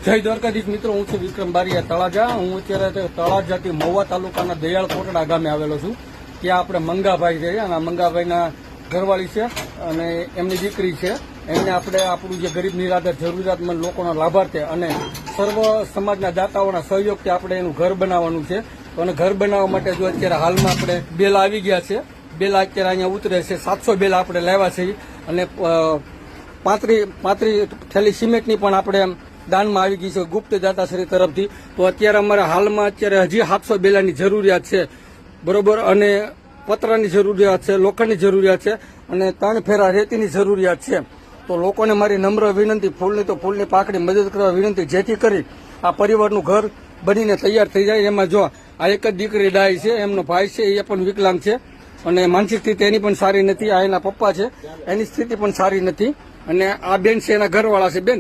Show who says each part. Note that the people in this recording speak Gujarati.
Speaker 1: જય દ્વારકાધીશ મિત્રો, હું છું વિક્રમ બારિયા તળાજા. હું અત્યારે તળાજાથી મહુવા તાલુકાના દયાળ કોટડા ગામે આવેલો છું. ત્યાં આપણે મંગાભાઈ છે અને મંગાભાઈના ઘરવાળી છે અને એમની દીકરી છે. એમને આપણે આપણું જે ગરીબ નિરાધાર જરૂરિયાતમંદ લોકોના લાભાર્થે અને સર્વ સમાજના દાતાઓના સહયોગથી આપણે એનું ઘર બનાવવાનું છે. અને ઘર બનાવવા માટે જો અત્યારે હાલમાં આપણે બેલા આવી ગયા છે. બેલા અત્યારે અહીંયા ઉતરે છે. 700 બેલા આપણે લાવ્યા છે અને 35 થેલી સિમેન્ટની પણ આપણે દાનમાં આવી ગઈ છે ગુપ્ત દાતાશ્રી તરફથી. તો અત્યારે અમારે હાલમાં અત્યારે હજી 700 બેલાની જરૂરિયાત છે, બરોબર. અને પતરાની જરૂરિયાત છે, લોખંડની જરૂરિયાત છે અને 3 ફેરા રેતીની જરૂરિયાત છે. તો લોકોને મારી નમ્ર વિનંતી, ફૂલની તો ફૂલની પાકડી મદદ કરવા વિનંતી, જેથી કરી આ પરિવારનું ઘર બનીને તૈયાર થઈ જાય. એમાં જો આ એક જ દીકરી ડાય છે, એમનો ભાઈ છે એ પણ વિકલાંગ છે અને માનસિક સ્થિતિ એની પણ સારી નથી. આ એના પપ્પા છે, એની સ્થિતિ પણ સારી નથી. અને આ બેન છે એના ઘરવાળા છે. બેન,